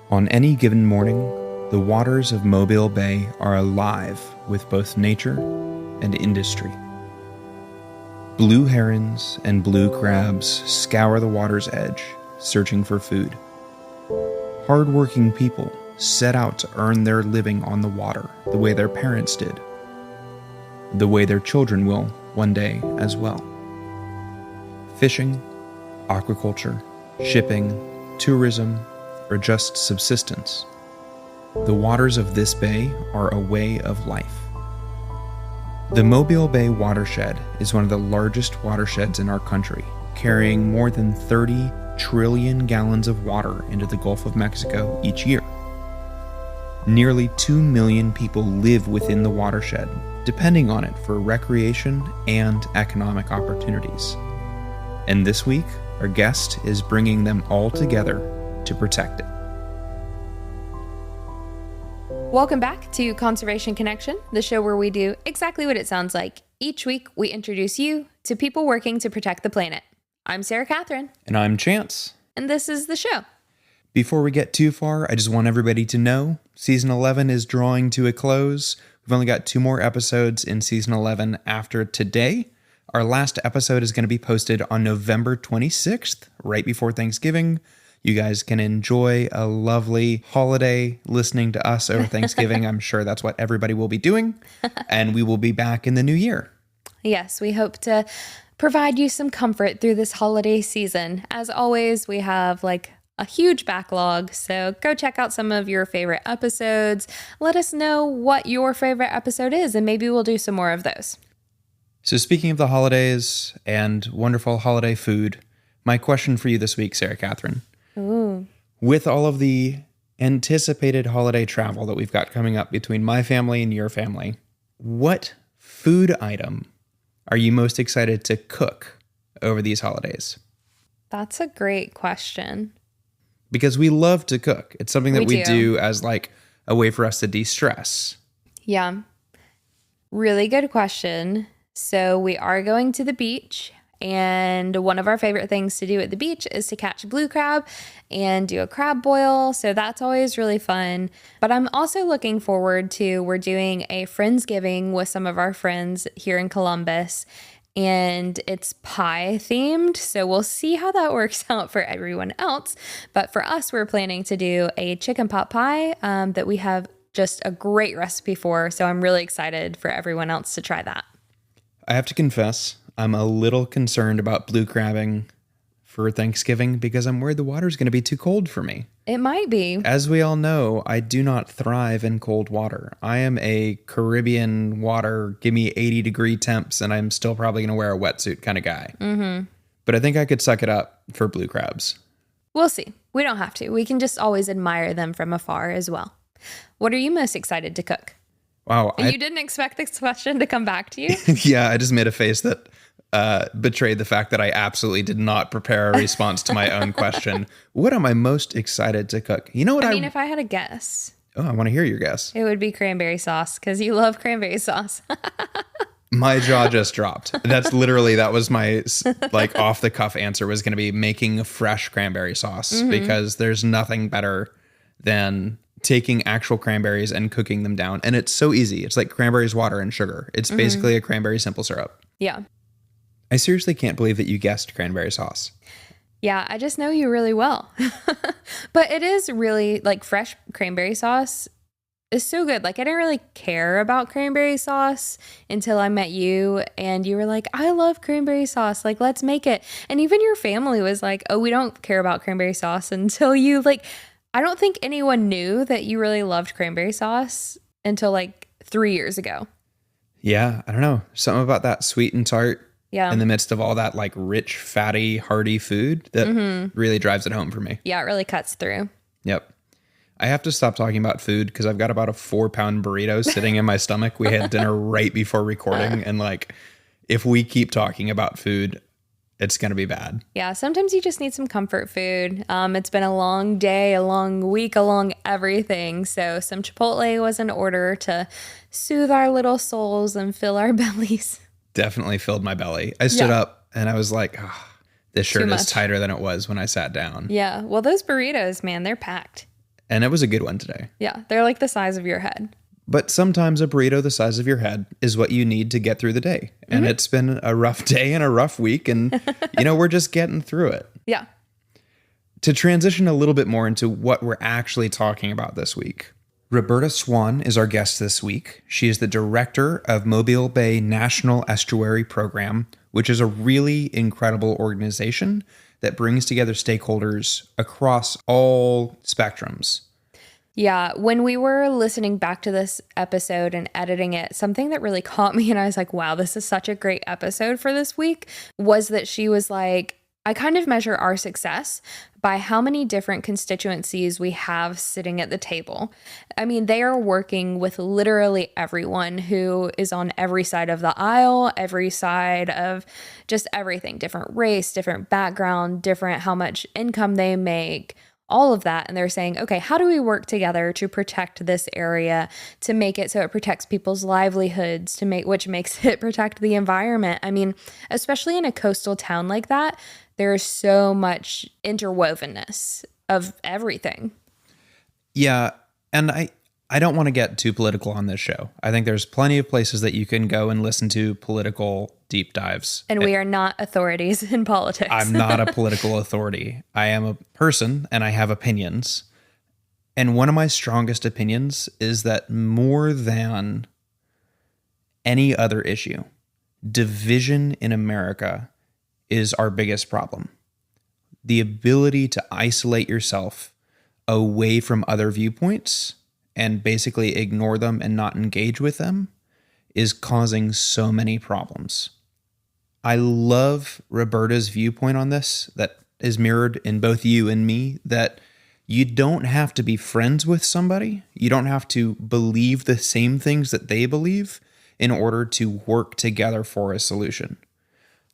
On any given morning, the waters of Mobile Bay are alive with both nature and industry. Blue herons and blue crabs scour the water's edge, searching for food. Hard-working people set out to earn their living on the water the way their parents did, the way their children will one day as well. Fishing, aquaculture, shipping, tourism, or just subsistence. The waters of this bay are a way of life. The Mobile Bay watershed is one of the largest watersheds in our country, carrying more than 30 trillion gallons of water into the Gulf of Mexico each year. Nearly 2 million people live within the watershed, depending on it for recreation and economic opportunities. And this week, our guest is bringing them all together to protect it. Welcome back to Conservation Connection, the show where we do exactly what it sounds like. Each week, we introduce you to people working to protect the planet. I'm Sarah Catherine. And I'm Chance. And this is the show. Before we get too far, I just want everybody to know Season 11 is drawing to a close. We've only got 2 more episodes in Season 11 after today. Our last episode is going to be posted on November 26th, right before Thanksgiving. You guys can enjoy a lovely holiday listening to us over Thanksgiving. I'm sure that's what everybody will be doing. And we will be back in the new year. Yes, we hope to provide you some comfort through this holiday season. As always, we have a huge backlog, so go check out some of your favorite episodes. Let us know what your favorite episode is, and maybe we'll do some more of those. So speaking of the holidays and wonderful holiday food, my question for you this week, Sarah Catherine. Ooh. With all of the anticipated holiday travel that we've got coming up between my family and your family, what food item are you most excited to cook over these holidays? That's a great question. Because we love to cook. It's something that we do as a way for us to de-stress. Yeah. Really good question. So we are going to the beach, and one of our favorite things to do at the beach is to catch blue crab and do a crab boil. So that's always really fun. But I'm also looking forward to, we're doing a Friendsgiving with some of our friends here in Columbus, and it's pie themed. So we'll see how that works out for everyone else. But for us, we're planning to do a chicken pot pie that we have just a great recipe for. So I'm really excited for everyone else to try that. I have to confess, I'm a little concerned about blue crabbing for Thanksgiving because I'm worried the water's going to be too cold for me. It might be. As we all know, I do not thrive in cold water. I am a Caribbean water, give me 80-degree temps, and I'm still probably going to wear a wetsuit kind of guy. Mm-hmm. But I think I could suck it up for blue crabs. We'll see. We don't have to. We can just always admire them from afar as well. What are you most excited to cook? Wow. You didn't expect this question to come back to you? Yeah, I just made a face that betrayed the fact that I absolutely did not prepare a response to my own question. What am I most excited to cook? You know what? I mean, if I had a guess. Oh, I want to hear your guess. It would be cranberry sauce, because you love cranberry sauce. My jaw just dropped. That was my off the cuff answer was going to be making fresh cranberry sauce, because there's nothing better than taking actual cranberries and cooking them down. And it's so easy. It's like cranberries, water, and sugar. It's basically a cranberry simple syrup. Yeah. I seriously can't believe that you guessed cranberry sauce. Yeah, I just know you really well. But it is really, fresh cranberry sauce is so good. I didn't really care about cranberry sauce until I met you, and you were like, I love cranberry sauce. Let's make it. And even your family was like, oh, we don't care about cranberry sauce until you, I don't think anyone knew that you really loved cranberry sauce until 3 years ago. Yeah, I don't know. Something about that sweet and tart in the midst of all that rich, fatty, hearty food that really drives it home for me. Yeah, it really cuts through. Yep. I have to stop talking about food because I've got about a 4-pound burrito sitting in my stomach. We had dinner right before recording, and if we keep talking about food, it's going to be bad. Yeah, sometimes you just need some comfort food. It's been a long day, a long week, a long everything. So some Chipotle was in order to soothe our little souls and fill our bellies. Definitely filled my belly. I stood up and I was like, this shirt is tighter than it was when I sat down. Yeah, well, those burritos, man, they're packed. And it was a good one today. Yeah, they're like the size of your head. But sometimes a burrito the size of your head is what you need to get through the day. And it's been a rough day and a rough week. And, we're just getting through it. Yeah. To transition a little bit more into what we're actually talking about this week, Roberta Swann is our guest this week. She is the director of Mobile Bay National Estuary Program, which is a really incredible organization that brings together stakeholders across all spectrums. Yeah, when we were listening back to this episode and editing it, something that really caught me and I was like, wow, this is such a great episode for this week, was that she was like, I kind of measure our success by how many different constituencies we have sitting at the table. I mean, they are working with literally everyone who is on every side of the aisle, every side of just everything, different race, different background, different how much income they make, all of that. And they're saying, okay, how do we work together to protect this area, to make it so it protects people's livelihoods, which makes it protect the environment? I mean, especially in a coastal town like that, there is so much interwovenness of everything. Yeah. And I don't want to get too political on this show. I think there's plenty of places that you can go and listen to political deep dives. And we are not authorities in politics. I'm not a political authority. I am a person and I have opinions. And one of my strongest opinions is that more than any other issue, division in America is our biggest problem. The ability to isolate yourself away from other viewpoints and basically ignore them and not engage with them is causing so many problems. I love Roberta's viewpoint on this that is mirrored in both you and me, that you don't have to be friends with somebody. You don't have to believe the same things that they believe in order to work together for a solution.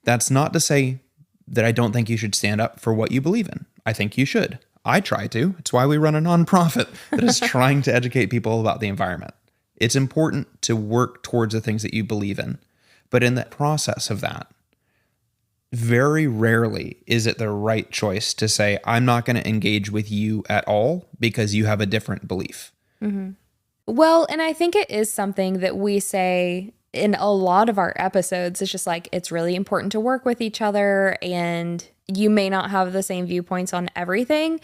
That's not to say that I don't think you should stand up for what you believe in. I think you should. I try to. It's why we run a nonprofit that is trying to educate people about the environment. It's important to work towards the things that you believe in. But in the process of that, very rarely is it the right choice to say, I'm not going to engage with you at all because you have a different belief. Mm-hmm. Well, and I think it is something that we say in a lot of our episodes. It's just like, it's really important to work with each other, and you may not have the same viewpoints on everything,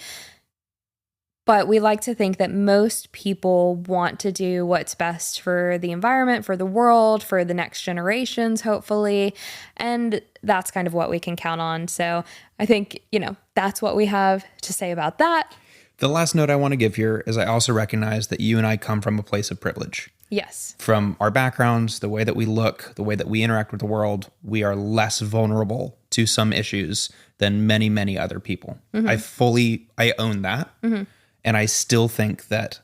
but we like to think that most people want to do what's best for the environment, for the world, for the next generations, hopefully. And that's kind of what we can count on. So I think, that's what we have to say about that. The last note I want to give here is I also recognize that you and I come from a place of privilege. Yes. From our backgrounds, the way that we look, the way that we interact with the world, we are less vulnerable to some issues than many, many other people. Mm-hmm. I own that. Mm-hmm. And I still think that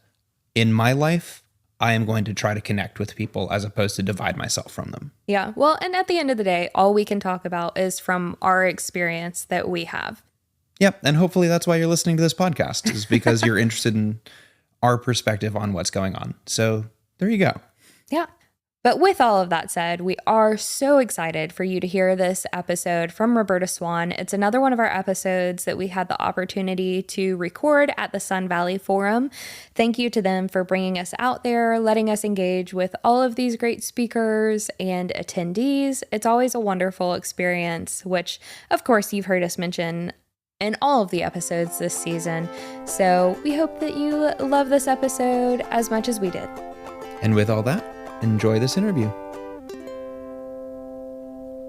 in my life, I am going to try to connect with people as opposed to divide myself from them. Yeah. Well, and at the end of the day, all we can talk about is from our experience that we have. Yep. And hopefully that's why you're listening to this podcast, is because you're interested in our perspective on what's going on. So there you go. Yeah. But with all of that said, we are so excited for you to hear this episode from Roberta Swann. It's another one of our episodes that we had the opportunity to record at the Sun Valley Forum. Thank you to them for bringing us out there, letting us engage with all of these great speakers and attendees. It's always a wonderful experience, which, of course, you've heard us mention in all of the episodes this season. So we hope that you love this episode as much as we did. And with all that, enjoy this interview.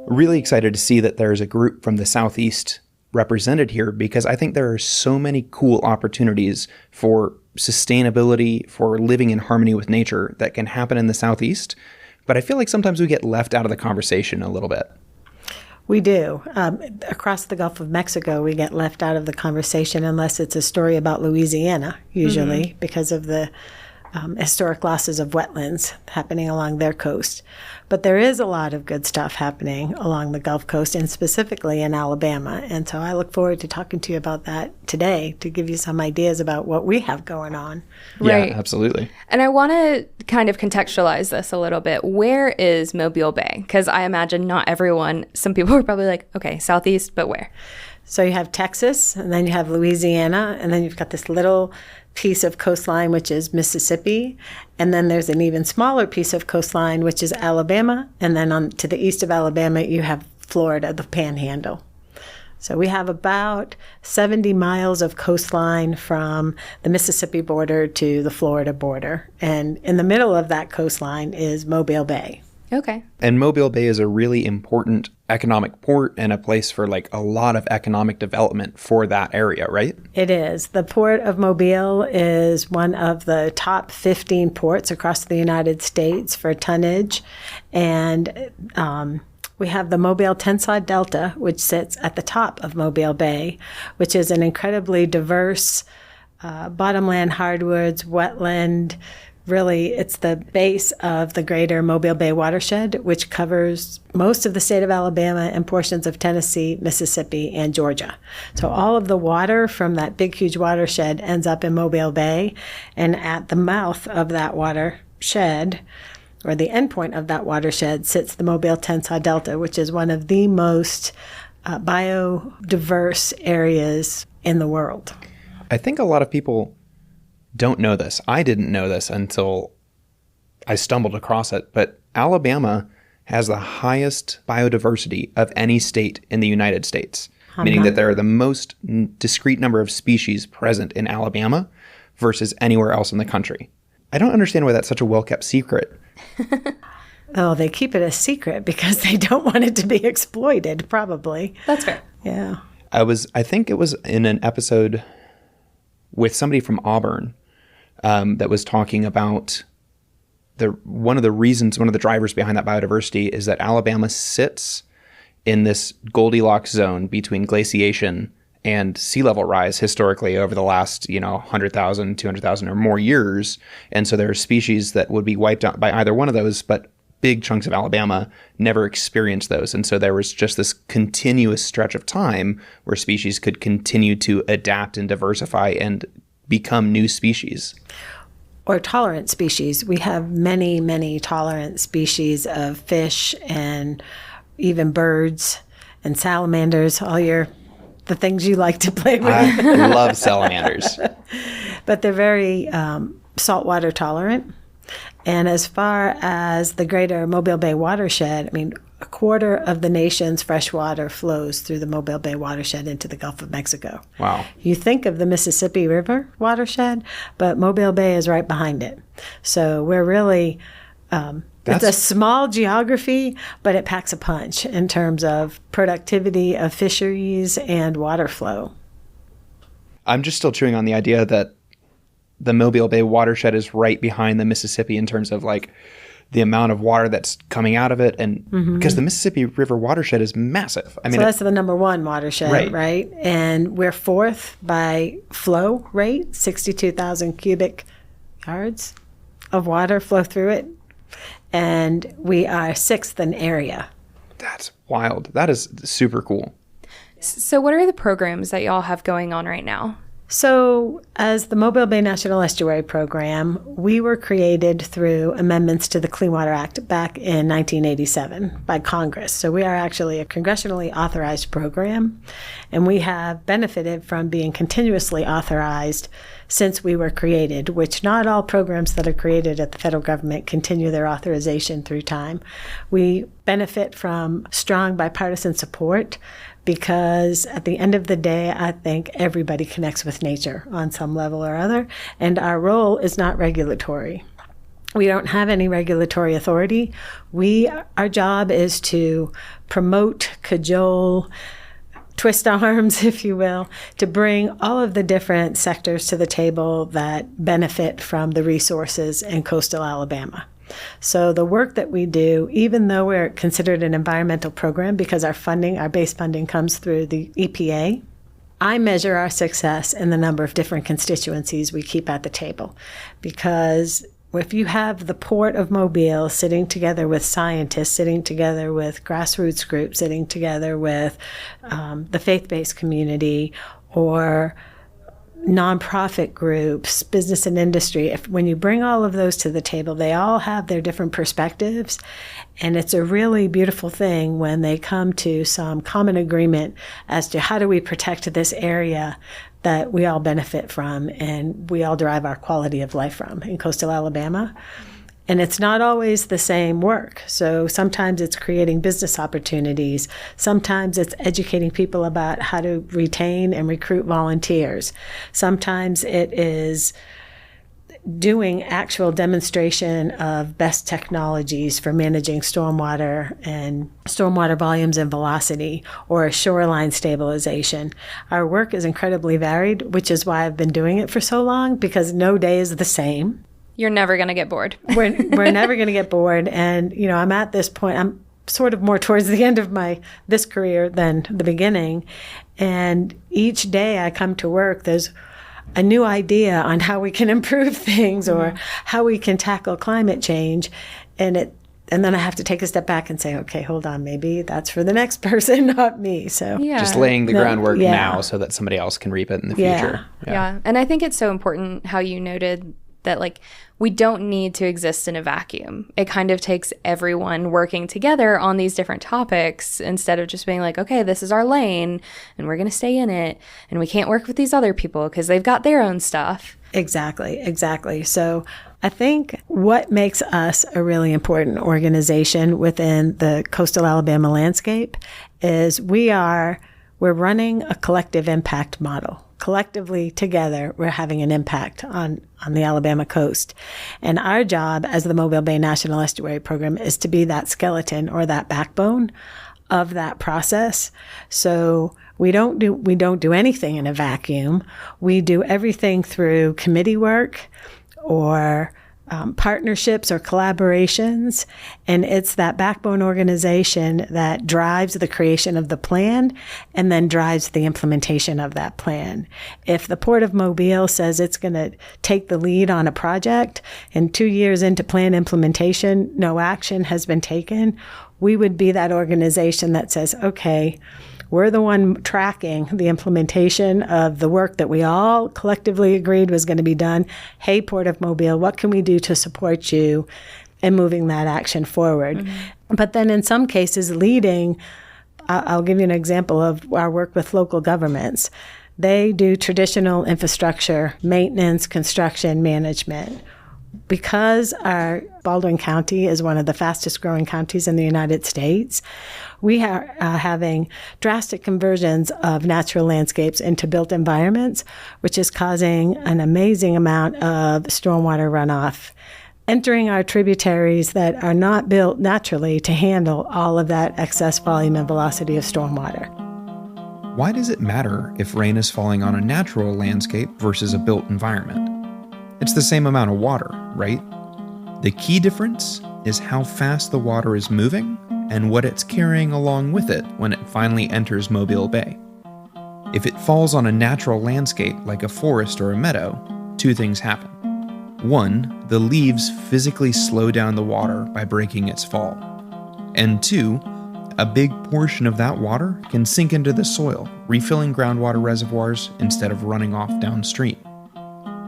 Really excited to see that there's a group from the Southeast represented here, because I think there are so many cool opportunities for sustainability, for living in harmony with nature that can happen in the Southeast. But I feel like sometimes we get left out of the conversation a little bit. We do. Across the Gulf of Mexico, we get left out of the conversation unless it's a story about Louisiana, usually, because of the historic losses of wetlands happening along their coast. But there is a lot of good stuff happening along the Gulf Coast, and specifically in Alabama. And so I look forward to talking to you about that today, to give you some ideas about what we have going on. Right. Yeah, absolutely. And I want to kind of contextualize this a little bit. Where is Mobile Bay? Because I imagine not everyone, some people are probably like, okay, Southeast, but where? So you have Texas, and then you have Louisiana, and then you've got this little piece of coastline, which is Mississippi. And then there's an even smaller piece of coastline, which is Alabama. And then on to the east of Alabama, you have Florida, the Panhandle. So we have about 70 miles of coastline from the Mississippi border to the Florida border. And in the middle of that coastline is Mobile Bay. Okay. And Mobile Bay is a really important economic port and a place for like a lot of economic development for that area, right? It is. The Port of Mobile is one of the top 15 ports across the United States for tonnage. And we have the Mobile Tensas Delta, which sits at the top of Mobile Bay, which is an incredibly diverse bottomland hardwoods, wetland. Really, it's the base of the greater Mobile Bay watershed, which covers most of the state of Alabama and portions of Tennessee, Mississippi, and Georgia. So all of the water from that big, huge watershed ends up in Mobile Bay. And at the mouth of that watershed, or the endpoint of that watershed, sits the Mobile Tensas Delta, which is one of the most biodiverse areas in the world. I think a lot of people don't know this. I didn't know this until I stumbled across it, but Alabama has the highest biodiversity of any state in the United States, meaning that there are the most discrete number of species present in Alabama versus anywhere else in the country. I don't understand why that's such a well-kept secret. Oh, they keep it a secret because they don't want it to be exploited, probably. That's fair. Yeah. I think it was in an episode with somebody from Auburn that was talking about one of the drivers behind that biodiversity is that Alabama sits in this Goldilocks zone between glaciation and sea level rise historically over the last, 100,000, 200,000 or more years. And so there are species that would be wiped out by either one of those, but big chunks of Alabama never experienced those. And so there was just this continuous stretch of time where species could continue to adapt and diversify and become new species. Or tolerant species. We have many, many tolerant species of fish and even birds and salamanders, the things you like to play with. I love salamanders. But they're very saltwater tolerant. And as far as the greater Mobile Bay watershed, a quarter of the nation's fresh water flows through the Mobile Bay watershed into the Gulf of Mexico. Wow. You think of the Mississippi River watershed, but Mobile Bay is right behind it. So we're really, it's a small geography, but it packs a punch in terms of productivity of fisheries and water flow. I'm just still chewing on the idea that the Mobile Bay watershed is right behind the Mississippi in terms of like the amount of water that's coming out of it. And because the Mississippi River watershed is massive. So that's the number one watershed, right? And we're fourth by flow rate, 62,000 cubic yards of water flow through it. And we are sixth in area. That's wild. That is super cool. So what are the programs that y'all have going on right now? So as the Mobile Bay National Estuary Program, we were created through amendments to the Clean Water Act back in 1987 by Congress. So we are actually a congressionally authorized program, and we have benefited from being continuously authorized since we were created, which not all programs that are created at the federal government continue their authorization through time. We benefit from strong bipartisan support because at the end of the day, I think everybody connects with nature on some level or other, and our role is not regulatory. We don't have any regulatory authority. Our job is to promote, cajole, twist arms, if you will, to bring all of the different sectors to the table that benefit from the resources in coastal Alabama. So the work that we do, even though we're considered an environmental program because our base funding comes through the EPA, I measure our success in the number of different constituencies we keep at the table. Because if you have the Port of Mobile sitting together with scientists, sitting together with grassroots groups, sitting together with the faith-based community, or nonprofit groups, business and industry, when you bring all of those to the table, they all have their different perspectives. And it's a really beautiful thing when they come to some common agreement as to how do we protect this area that we all benefit from and we all derive our quality of life from in coastal Alabama. And it's not always the same work. So sometimes it's creating business opportunities. Sometimes it's educating people about how to retain and recruit volunteers. Sometimes it is doing actual demonstration of best technologies for managing stormwater and stormwater volumes and velocity, or shoreline stabilization. Our work is incredibly varied, which is why I've been doing it for so long, because no day is the same. You're never going to get bored. We're never going to get bored. And, I'm at this point, I'm sort of more towards the end of this career than the beginning. And each day I come to work, there's a new idea on how we can improve things or how we can tackle climate change. And then I have to take a step back and say, okay, hold on, maybe that's for the next person, not me. So just laying the groundwork now so that somebody else can reap it in the future. Yeah. And I think it's so important how you noted that, like, we don't need to exist in a vacuum. It kind of takes everyone working together on these different topics instead of just being like, okay, this is our lane and we're going to stay in it and we can't work with these other people because they've got their own stuff. Exactly. So I think what makes us a really important organization within the coastal Alabama landscape is we're running a collective impact model. Collectively together, we're having an impact on the Alabama coast. And our job as the Mobile Bay National Estuary Program is to be that skeleton or that backbone of that process. So we don't do anything in a vacuum. We do everything through committee work or partnerships or collaborations, and it's that backbone organization that drives the creation of the plan and then drives the implementation of that plan. If the Port of Mobile says it's going to take the lead on a project and 2 years into plan implementation, no action has been taken, we would be that organization that says, okay, we're the one tracking the implementation of the work that we all collectively agreed was going to be done. Hey, Port of Mobile, what can we do to support you in moving that action forward? Mm-hmm. But then in some cases, leading, I'll give you an example of our work with local governments. They do traditional infrastructure, maintenance, construction, management. Because our Baldwin County is one of the fastest growing counties in the United States, we are having drastic conversions of natural landscapes into built environments, which is causing an amazing amount of stormwater runoff entering our tributaries that are not built naturally to handle all of that excess volume and velocity of stormwater. Why does it matter if rain is falling on a natural landscape versus a built environment? It's the same amount of water, right? The key difference is how fast the water is moving and what it's carrying along with it when it finally enters Mobile Bay. If it falls on a natural landscape like a forest or a meadow, two things happen. One, the leaves physically slow down the water by breaking its fall. And two, a big portion of that water can sink into the soil, refilling groundwater reservoirs instead of running off downstream.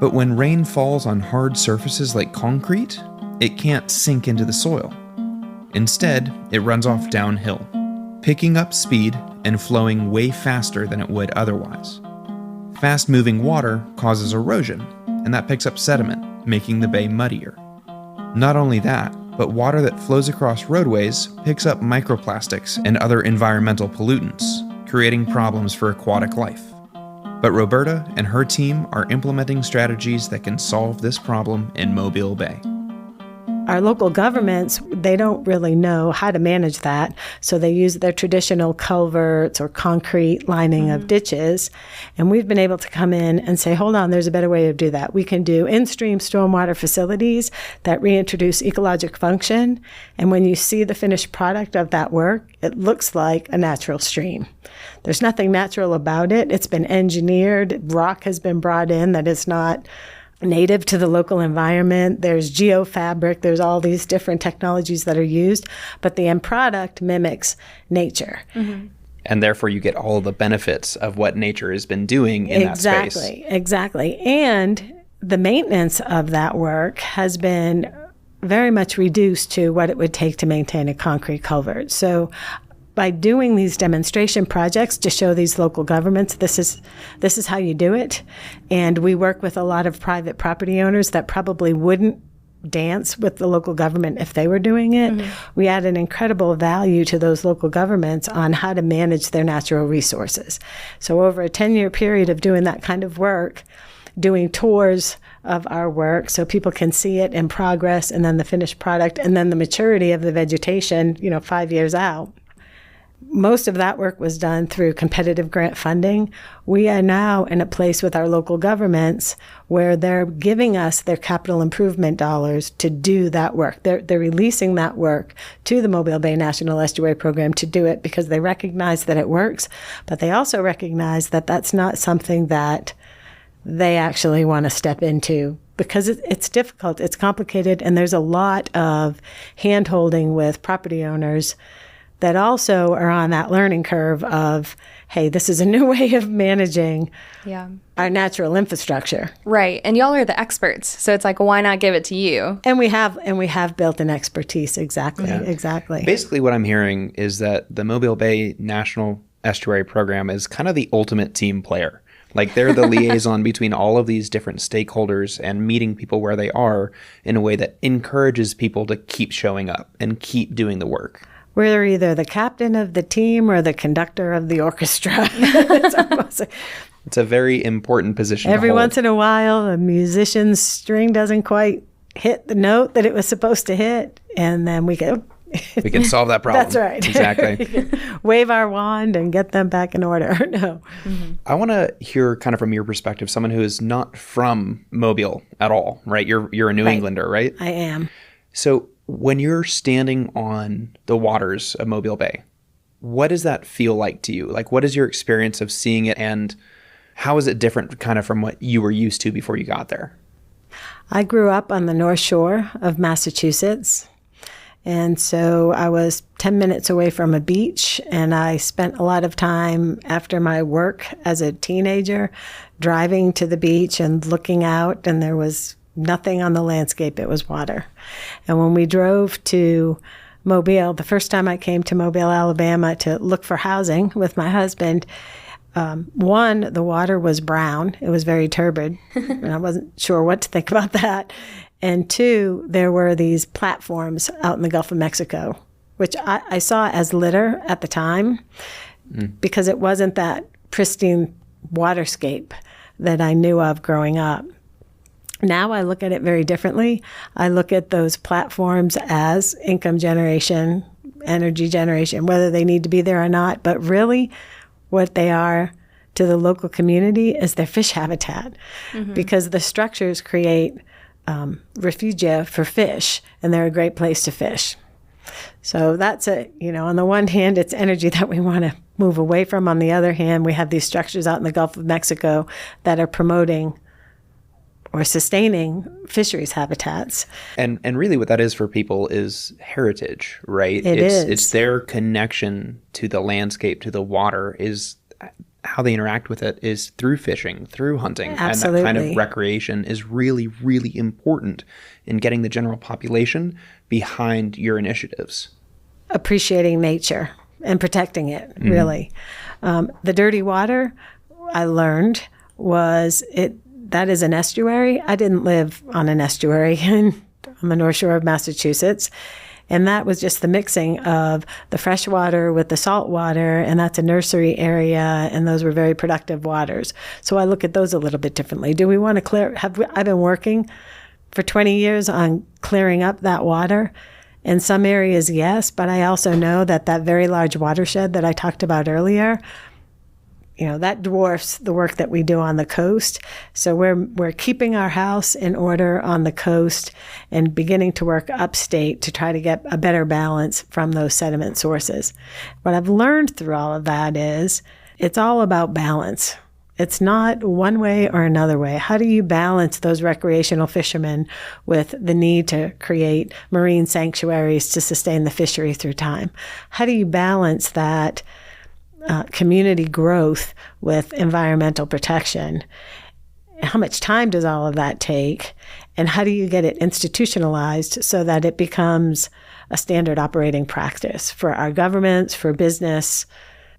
But when rain falls on hard surfaces like concrete, it can't sink into the soil. Instead, it runs off downhill, picking up speed and flowing way faster than it would otherwise. Fast-moving water causes erosion, and that picks up sediment, making the bay muddier. Not only that, but water that flows across roadways picks up microplastics and other environmental pollutants, creating problems for aquatic life. But Roberta and her team are implementing strategies that can solve this problem in Mobile Bay. Our local governments, they don't really know how to manage that, so they use their traditional culverts or concrete lining of ditches, and we've been able to come in and say, hold on, there's a better way to do that. We can do in-stream stormwater facilities that reintroduce ecologic function, and when you see the finished product of that work, it looks like a natural stream. There's nothing natural about it. It's been engineered. Rock has been brought in that is not native to the local environment. There's geofabric. There's all these different technologies that are used, but the end product mimics nature. Mm-hmm. And therefore you get all the benefits of what nature has been doing in that space. Exactly. And the maintenance of that work has been very much reduced to what it would take to maintain a concrete culvert. So by doing these demonstration projects to show these local governments, this is how you do it. And we work with a lot of private property owners that probably wouldn't dance with the local government if they were doing it. We add an incredible value to those local governments on how to manage their natural resources. So over a 10-year period of doing that kind of work, doing tours of our work so people can see it in progress, and then the finished product, and then the maturity of the vegetation, 5 years out. Most of that work was done through competitive grant funding. We are now in a place with our local governments where they're giving us their capital improvement dollars to do that work. They're releasing that work to the Mobile Bay National Estuary Program to do it because they recognize that it works, but they also recognize that that's not something that they actually want to step into because it's difficult, it's complicated, and there's a lot of hand-holding with property owners that also are on that learning curve of, hey, this is a new way of managing our natural infrastructure. Right. And y'all are the experts. So it's like, why not give it to you? And we have built an expertise. Exactly. Basically what I'm hearing is that the Mobile Bay National Estuary Program is kind of the ultimate team player. Like they're the liaison between all of these different stakeholders and meeting people where they are in a way that encourages people to keep showing up and keep doing the work. We're either the captain of the team or the conductor of the orchestra. It's a very important position. Every once in a while, a musician's string doesn't quite hit the note that it was supposed to hit, and then we go. We can solve that problem. That's right. Exactly. Wave our wand and get them back in order. No. I want to hear kind of from your perspective, someone who is not from Mobile at all, right? You're a New Englander, right? I am. So when you're standing on the waters of Mobile Bay, what does that feel like to you? Like, what is your experience of seeing it, and how is it different kind of from what you were used to before you got there? I grew up on the North Shore of Massachusetts. And so I was 10 minutes away from a beach, and I spent a lot of time after my work as a teenager driving to the beach and looking out, and there was nothing on the landscape. It was water. And when we drove to Mobile, the first time I came to Mobile, Alabama to look for housing with my husband, one, the water was brown. It was very turbid, and I wasn't sure what to think about that. And two, there were these platforms out in the Gulf of Mexico, which I saw as litter at the time because it wasn't that pristine waterscape that I knew of growing up. Now I look at it very differently. I look at those platforms as income generation, energy generation, whether they need to be there or not. But really, what they are to the local community is their fish habitat because the structures create refugia for fish, and they're a great place to fish. So that's on the one hand, it's energy that we want to move away from. On the other hand, we have these structures out in the Gulf of Mexico that are promoting or sustaining fisheries habitats. And really what that is for people is heritage, right? It's their connection to the landscape, to the water, is how they interact with it is through fishing, through hunting. Absolutely. And that kind of recreation is really, really important in getting the general population behind your initiatives. Appreciating nature and protecting it, really. The dirty water, I learned, that is an estuary. I didn't live on an estuary on the North Shore of Massachusetts. And that was just the mixing of the fresh water with the salt water, and that's a nursery area, and those were very productive waters. So I look at those a little bit differently. Do we want to clear? I've been working for 20 years on clearing up that water. In some areas, yes, but I also know that very large watershed that I talked about earlier, that dwarfs the work that we do on the coast. So we're keeping our house in order on the coast and beginning to work upstate to try to get a better balance from those sediment sources. What I've learned through all of that is it's all about balance. It's not one way or another way. How do you balance those recreational fishermen with the need to create marine sanctuaries to sustain the fishery through time? How do you balance that community growth with environmental protection. How much time does all of that take? And how do you get it institutionalized so that it becomes a standard operating practice for our governments, for business?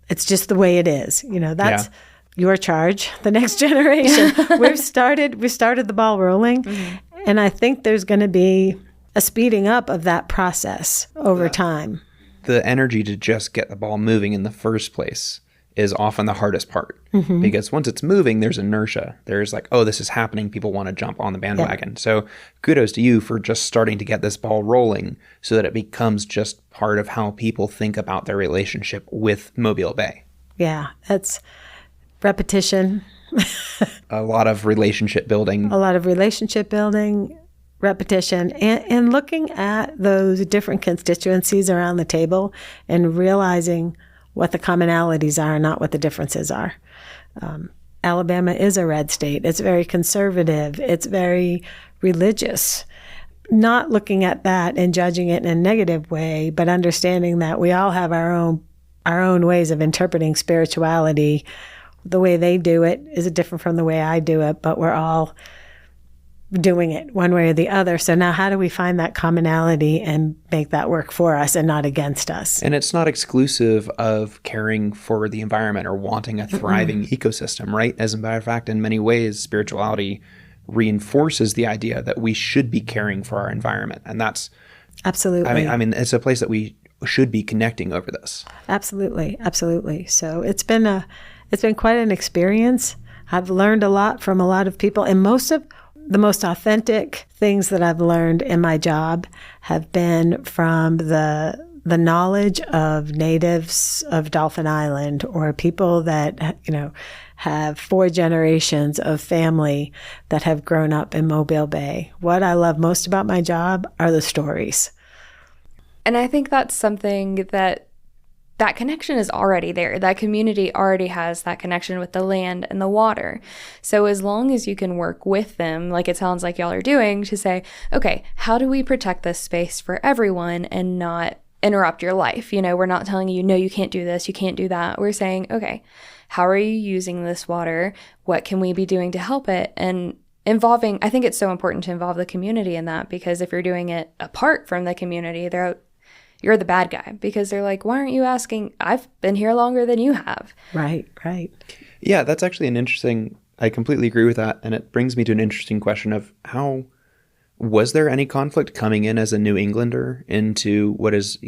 It's just the way it is. That's your charge, the next generation. we started the ball rolling. Mm-hmm. And I think there's going to be a speeding up of that process over time. The energy to just get the ball moving in the first place is often the hardest part, because once it's moving, there's inertia. There's like, oh, this is happening. People want to jump on the bandwagon. Yeah. So kudos to you for just starting to get this ball rolling so that it becomes just part of how people think about their relationship with Mobile Bay. Yeah, it's repetition. A lot of relationship building. Repetition, and looking at those different constituencies around the table and realizing what the commonalities are and not what the differences are. Alabama is a red state. It's very conservative. It's very religious. Not looking at that and judging it in a negative way, but understanding that we all have our own ways of interpreting spirituality. The way they do it is different from the way I do it, but we're all doing it one way or the other. So now how do we find that commonality and make that work for us and not against us? And it's not exclusive of caring for the environment or wanting a thriving ecosystem, right? As a matter of fact, in many ways, spirituality reinforces the idea that we should be caring for our environment. And that's absolutely. I mean, it's a place that we should be connecting over this. Absolutely. So it's been quite an experience. I've learned a lot from a lot of people, and most of the most authentic things that I've learned in my job have been from the knowledge of natives of Dolphin Island, or people that, have 4 generations of family that have grown up in Mobile Bay. What I love most about my job are the stories. And I think that's something that connection is already there. That community already has that connection with the land and the water. So as long as you can work with them, like it sounds like y'all are doing, to say, okay, how do we protect this space for everyone and not interrupt your life? We're not telling you, no, you can't do this, you can't do that. We're saying, okay, how are you using this water? What can we be doing to help it? And I think it's so important to involve the community in that, because if you're doing it apart from the community, you're the bad guy, because they're like, why aren't you asking? I've been here longer than you have. Right. Yeah, that's actually I completely agree with that. And it brings me to an interesting question of was there any conflict coming in as a New Englander into what is,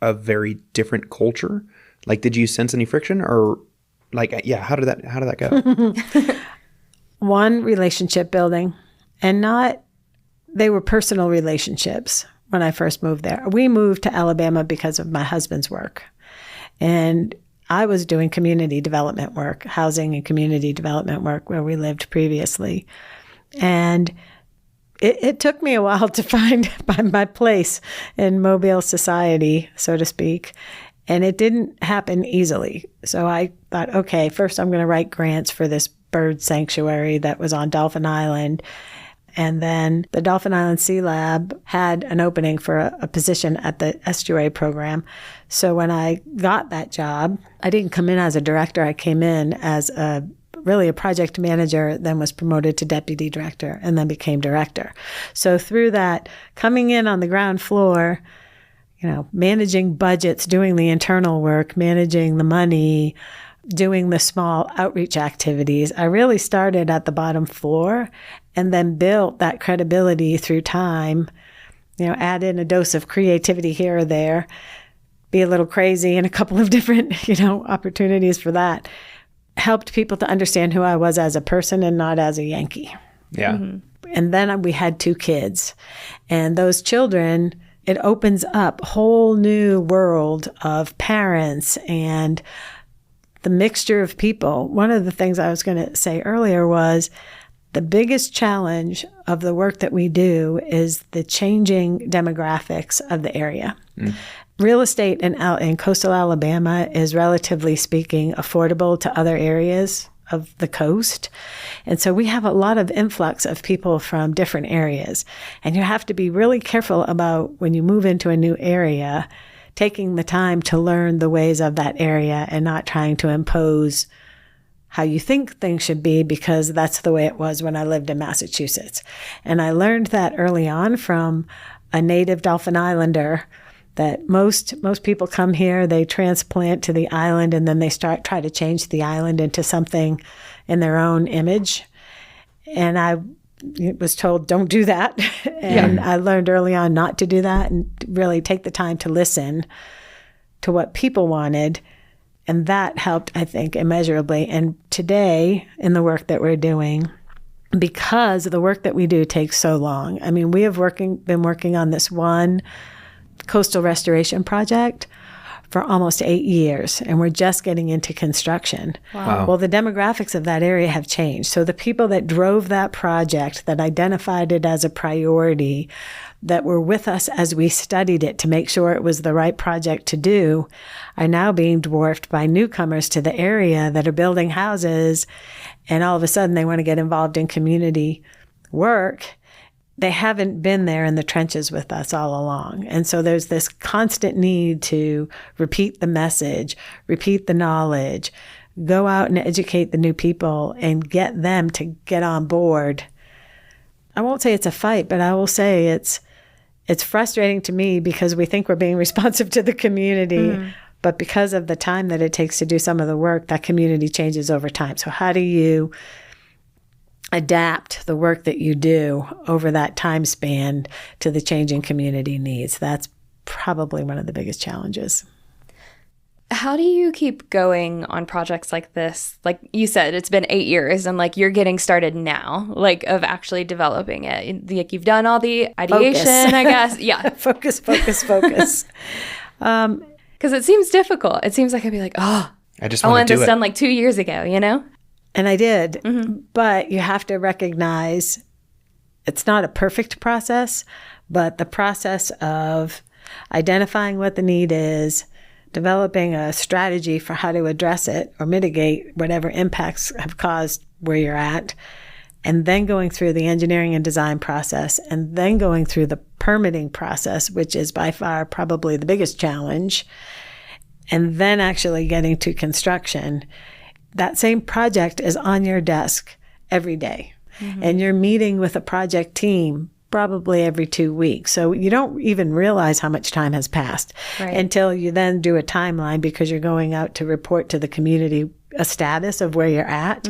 a very different culture? Like, did you sense any friction, or how did that go? One, relationship building, and they were personal relationships. When I first moved there, we moved to Alabama because of my husband's work. And I was doing community development work, housing and community development work where we lived previously. And it took me a while to find my place in Mobile society, so to speak. And it didn't happen easily. So I thought, okay, first I'm going to write grants for this bird sanctuary that was on Dolphin Island. And then the Dolphin Island Sea Lab had an opening for a position at the Estuary program. So when I got that job, I didn't come in as a director. I came in as really a project manager, then was promoted to deputy director, and then became director. So through that, coming in on the ground floor, managing budgets, doing the internal work, managing the money, doing the small outreach activities, I really started at the bottom floor and then built that credibility through time, add in a dose of creativity here or there, be a little crazy in a couple of different, opportunities for that. Helped people to understand who I was as a person and not as a Yankee. Yeah. Mm-hmm. And then we had 2 kids. And those children, it opens up a whole new world of parents and the mixture of people. One of the things I was going to say earlier was the biggest challenge of the work that we do is the changing demographics of the area. Mm. Real estate in coastal Alabama is, relatively speaking, affordable to other areas of the coast. And so we have a lot of influx of people from different areas. And you have to be really careful about, when you move into a new area, taking the time to learn the ways of that area and not trying to impose how you think things should be, because that's the way it was when I lived in Massachusetts. And I learned that early on from a native Dolphin Islander, that most people come here, they transplant to the island, and then they try to change the island into something in their own image. And I was told, don't do that. And I learned early on not to do that and really take the time to listen to what people wanted. And that helped, I think, immeasurably. And today, in the work that we're doing, because the work that we do takes so long. I mean, we have been working on this one coastal restoration project for almost 8 years, and we're just getting into construction. Wow. Well, the demographics of that area have changed. So the people that drove that project, that identified it as a priority, that were with us as we studied it to make sure it was the right project to do, are now being dwarfed by newcomers to the area that are building houses, and all of a sudden they want to get involved in community work. They haven't been there in the trenches with us all along. And so there's this constant need to repeat the message, repeat the knowledge, go out and educate the new people and get them to get on board. I won't say it's a fight, but I will say it's frustrating to me, because we think we're being responsive to the community, but because of the time that it takes to do some of the work, that community changes over time. So how do you adapt the work that you do over that time span to the changing community needs? That's probably one of the biggest challenges. How do you keep going on projects like this? Like you said, it's been 8 years, and like you're getting started now, like of actually developing it. Like you've done all the ideation, Focus. I guess. Yeah. Focus. Because it seems difficult. It seems like I'd be like, oh, I just I want wanted to do this it. done like 2 years ago, you know? And I did. But you have to recognize it's not a perfect process, but the process of identifying what the need is, developing a strategy for how to address it or mitigate whatever impacts have caused where you're at, and then going through the engineering and design process, and then going through the permitting process, which is by far probably the biggest challenge, and then actually getting to construction. That same project is on your desk every day. And you're meeting with a project team probably every 2 weeks. So you don't even realize how much time has passed until you then do a timeline, because you're going out to report to the community a status of where you're at.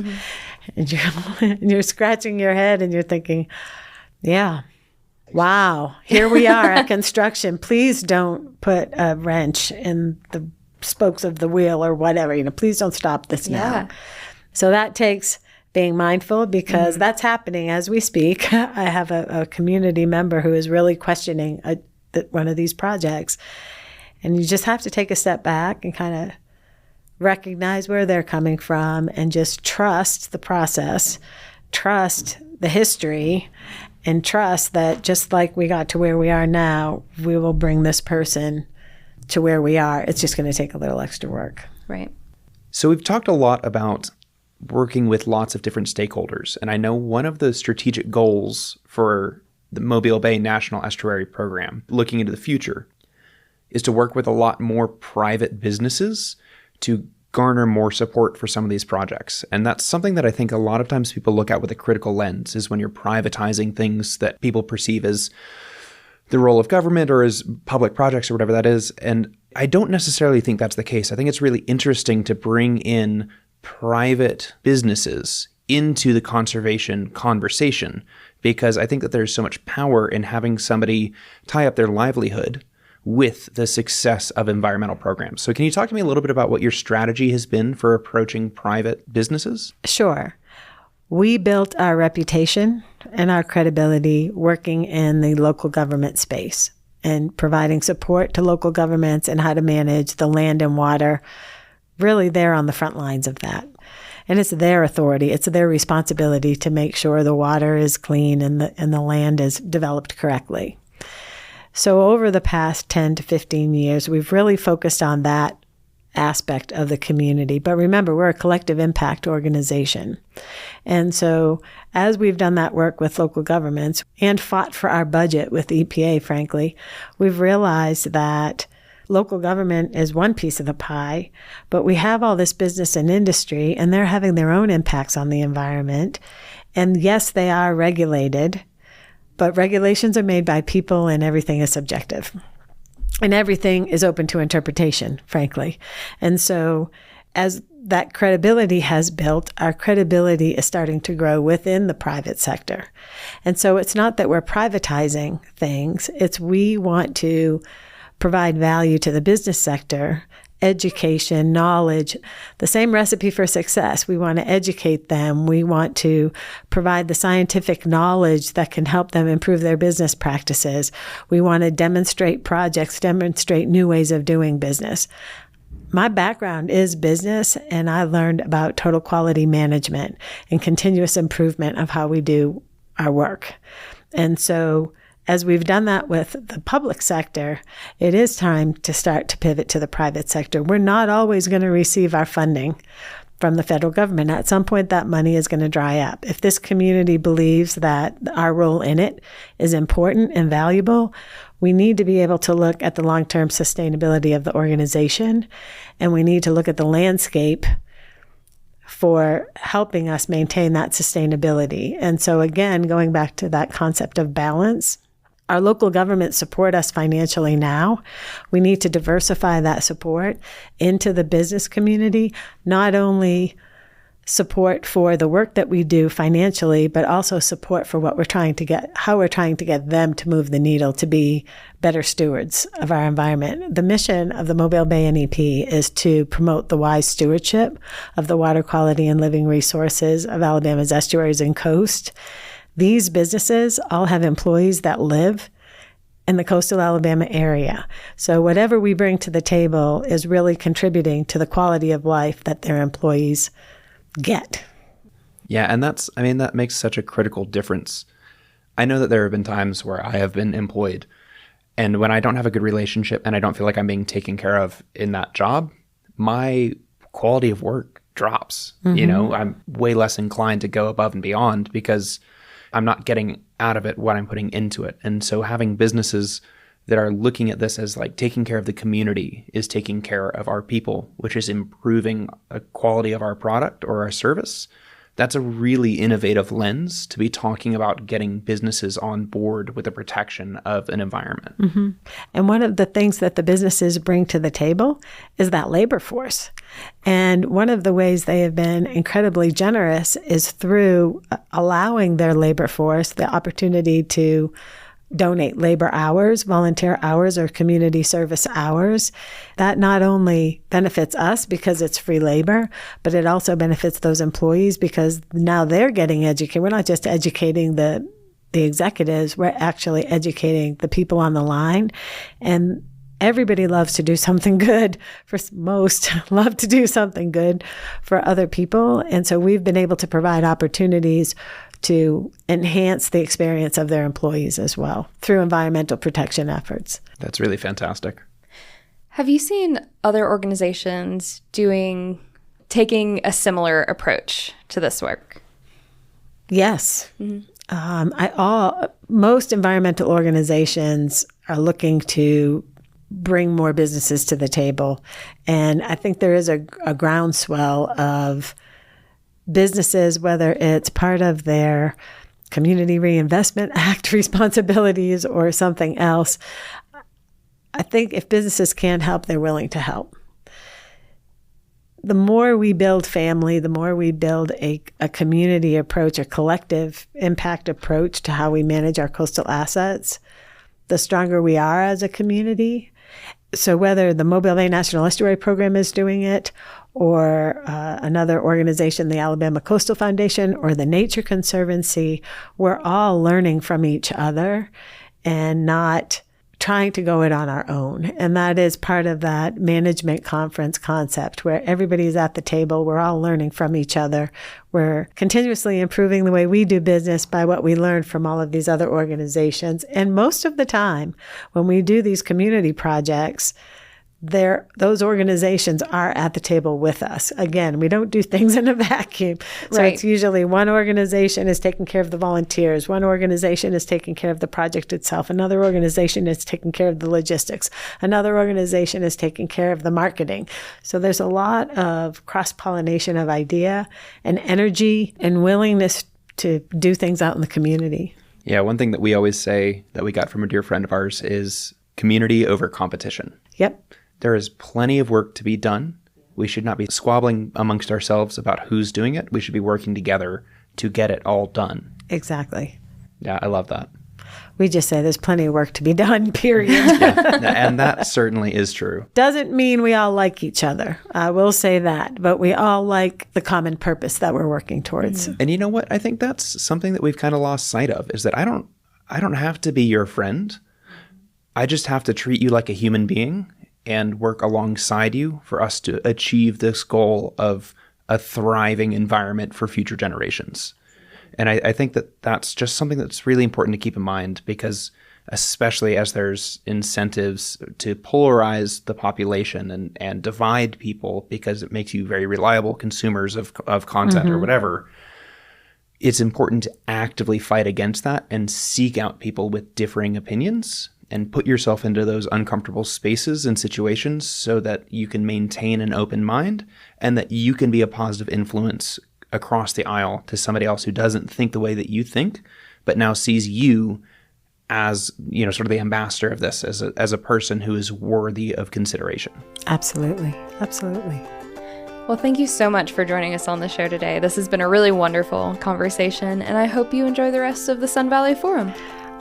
And you're scratching your head and you're thinking, yeah, wow, here we are at construction. Please don't put a wrench in the spokes of the wheel or whatever, please don't stop this now. So that takes being mindful, because that's happening as we speak. I have a community member who is really questioning one of these projects. And you just have to take a step back and kind of recognize where they're coming from and just trust the process, trust the history, and trust that just like we got to where we are now, we will bring this person to where we are. It's just going to take a little extra work. Right. So we've talked a lot about working with lots of different stakeholders. And I know one of the strategic goals for the Mobile Bay National Estuary Program, looking into the future, is to work with a lot more private businesses to garner more support for some of these projects. And that's something that I think a lot of times people look at with a critical lens, is when you're privatizing things that people perceive as the role of government or as public projects or whatever that is. And I don't necessarily think that's the case. I think it's really interesting to bring in private businesses into the conservation conversation, because I think that there's so much power in having somebody tie up their livelihood with the success of environmental programs. So can you talk to me a little bit about what your strategy has been for approaching private businesses? Sure. We built our reputation and our credibility working in the local government space and providing support to local governments and how to manage the land and water. Really, they're on the front lines of that. And it's their authority. It's their responsibility to make sure the water is clean and the land is developed correctly. So over the past 10 to 15 years, we've really focused on that aspect of the community. But remember, we're a collective impact organization. And so as we've done that work with local governments and fought for our budget with EPA, frankly, we've realized that local government is one piece of the pie, but we have all this business and industry, and they're having their own impacts on the environment. And yes, they are regulated, but regulations are made by people and everything is subjective. And everything is open to interpretation, frankly. And so as that credibility has built, our credibility is starting to grow within the private sector. And so it's not that we're privatizing things, it's we want to provide value to the business sector, education, knowledge, the same recipe for success. We want to educate them. We want to provide the scientific knowledge that can help them improve their business practices. We want to demonstrate projects, demonstrate new ways of doing business. My background is business, and I learned about total quality management and continuous improvement of how we do our work. And so as we've done that with the public sector, it is time to start to pivot to the private sector. We're not always going to receive our funding from the federal government. At some point, that money is going to dry up. If this community believes that our role in it is important and valuable, we need to be able to look at the long-term sustainability of the organization, and we need to look at the landscape for helping us maintain that sustainability. And so again, going back to that concept of balance, our local governments support us financially now. We need to diversify that support into the business community, not only support for the work that we do financially, but also support for what we're trying to get, how we're trying to get them to move the needle to be better stewards of our environment. The mission of the Mobile Bay NEP is to promote the wise stewardship of the water quality and living resources of Alabama's estuaries and coast. These businesses all have employees that live in the coastal Alabama area. So whatever we bring to the table is really contributing to the quality of life that their employees get. Yeah, and that makes such a critical difference. I know that there have been times where I have been employed, and when I don't have a good relationship and I don't feel like I'm being taken care of in that job, my quality of work drops. Mm-hmm. I'm way less inclined to go above and beyond because I'm not getting out of it what I'm putting into it. And so having businesses that are looking at this as like taking care of the community is taking care of our people, which is improving the quality of our product or our service. That's a really innovative lens to be talking about getting businesses on board with the protection of an environment. Mm-hmm. And one of the things that the businesses bring to the table is that labor force. And one of the ways they have been incredibly generous is through allowing their labor force the opportunity to donate labor hours, volunteer hours, or community service hours. That not only benefits us because it's free labor, but it also benefits those employees because now they're getting educated. We're not just educating the executives, we're actually educating the people on the line. And everybody loves to do something good. Most love to do something good for other people. And so we've been able to provide opportunities to enhance the experience of their employees as well through environmental protection efforts. That's really fantastic. Have you seen other organizations taking a similar approach to this work? Yes. Mm-hmm. Most environmental organizations are looking to bring more businesses to the table. And I think there is a groundswell of businesses, whether it's part of their Community Reinvestment Act responsibilities or something else. I think if businesses can help, they're willing to help. The more we build family, the more we build a community approach, a collective impact approach to how we manage our coastal assets, the stronger we are as a community. So whether the Mobile Bay National Estuary Program is doing it, or another organization, the Alabama Coastal Foundation, or the Nature Conservancy, we're all learning from each other and not trying to go it on our own. And that is part of that management conference concept where everybody's at the table. We're all learning from each other. We're continuously improving the way we do business by what we learned from all of these other organizations. And most of the time, when we do these community projects, those organizations are at the table with us. Again, we don't do things in a vacuum. So Right. it's usually one organization is taking care of the volunteers, one organization is taking care of the project itself, another organization is taking care of the logistics, another organization is taking care of the marketing. So there's a lot of cross-pollination of idea and energy and willingness to do things out in the community. Yeah, one thing that we always say that we got from a dear friend of ours is community over competition. Yep. There is plenty of work to be done. We should not be squabbling amongst ourselves about who's doing it. We should be working together to get it all done. Exactly. Yeah, I love that. We just say there's plenty of work to be done, period. Yeah, and that certainly is true. Doesn't mean we all like each other. I will say that. But we all like the common purpose that we're working towards. And you know what? I think that's something that we've kind of lost sight of, is that I don't have to be your friend. I just have to treat you like a human being and work alongside you for us to achieve this goal of a thriving environment for future generations. And I think that that's just something that's really important to keep in mind, because especially as there's incentives to polarize the population and divide people because it makes you very reliable consumers of content or whatever, it's important to actively fight against that and seek out people with differing opinions and put yourself into those uncomfortable spaces and situations so that you can maintain an open mind and that you can be a positive influence across the aisle to somebody else who doesn't think the way that you think, but now sees you as, you know, sort of the ambassador of this, as a person who is worthy of consideration. Absolutely. Absolutely. Well, thank you so much for joining us on the show today. This has been a really wonderful conversation, and I hope you enjoy the rest of the Sun Valley Forum.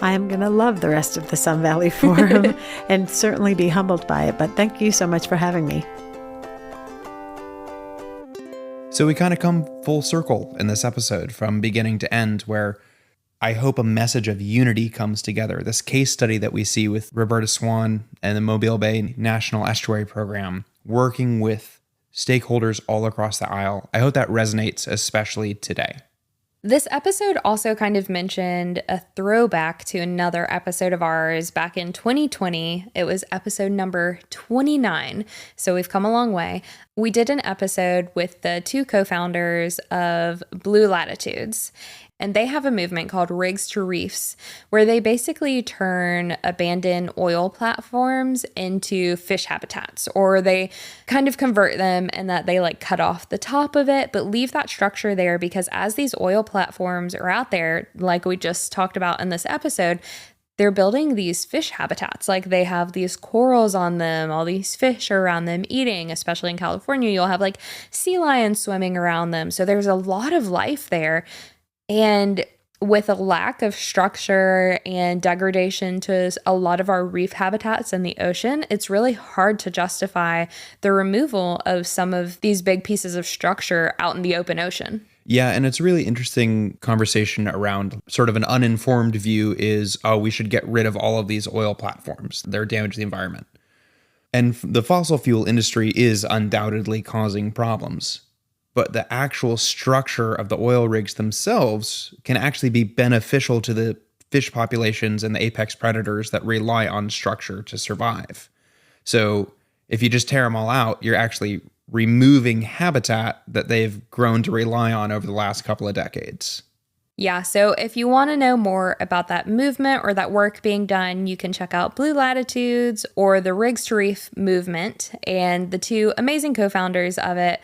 I am going to love the rest of the Sun Valley Forum and certainly be humbled by it. But thank you so much for having me. So we kind of come full circle in this episode from beginning to end, where I hope a message of unity comes together. This case study that we see with Roberta Swann and the Mobile Bay National Estuary Program, working with stakeholders all across the aisle. I hope that resonates, especially today. This episode also kind of mentioned a throwback to another episode of ours back in 2020. It was episode number 29, so we've come a long way. We did an episode with the two co-founders of Blue Latitudes, and they have a movement called Rigs to Reefs, where they basically turn abandoned oil platforms into fish habitats, or they kind of convert them and that they like cut off the top of it, but leave that structure there because as these oil platforms are out there, like we just talked about in this episode, they're building these fish habitats. Like they have these corals on them, all these fish are around them eating, especially in California, you'll have like sea lions swimming around them. So there's a lot of life there. And with a lack of structure and degradation to a lot of our reef habitats in the ocean, it's really hard to justify the removal of some of these big pieces of structure out in the open ocean. Yeah, and it's a really interesting conversation around sort of an uninformed view is, oh, we should get rid of all of these oil platforms. They're damaging the environment. And the fossil fuel industry is undoubtedly causing problems. But the actual structure of the oil rigs themselves can actually be beneficial to the fish populations and the apex predators that rely on structure to survive. So if you just tear them all out, you're actually removing habitat that they've grown to rely on over the last couple of decades. Yeah, so if you want to know more about that movement or that work being done, you can check out Blue Latitudes or the Rigs to Reef movement, and the two amazing co-founders of it,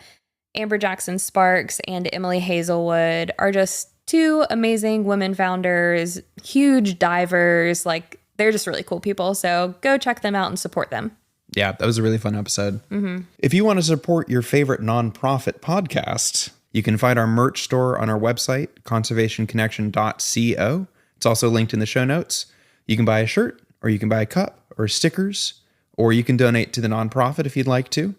Amber Jackson Sparks and Emily Hazelwood, are just two amazing women founders, huge divers. Like, they're just really cool people. So go check them out and support them. Yeah, that was a really fun episode. If you want to support your favorite nonprofit podcast, you can find our merch store on our website, conservationconnection.co. It's also linked in the show notes. You can buy a shirt, or you can buy a cup, or stickers, or you can donate to the nonprofit if you'd like to.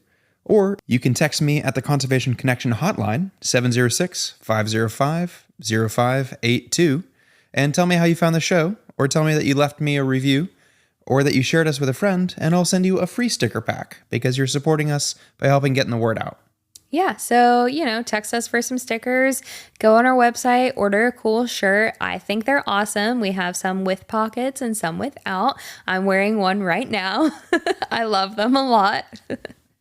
Or you can text me at the Conservation Connection hotline, 706-505-0582, and tell me how you found the show, or tell me that you left me a review, or that you shared us with a friend, and I'll send you a free sticker pack because you're supporting us by helping getting the word out. Yeah, so, text us for some stickers, go on our website, order a cool shirt. I think they're awesome. We have some with pockets and some without. I'm wearing one right now. I love them a lot.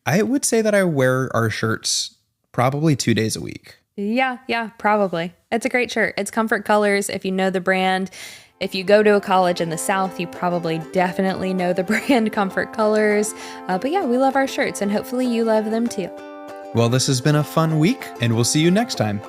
I would say that I wear our shirts probably 2 days a week. Yeah, probably. It's a great shirt. It's Comfort Colors. If you know the brand, if you go to a college in the South, you probably definitely know the brand Comfort Colors. But yeah, we love our shirts and hopefully you love them too. Well, this has been a fun week, and we'll see you next time.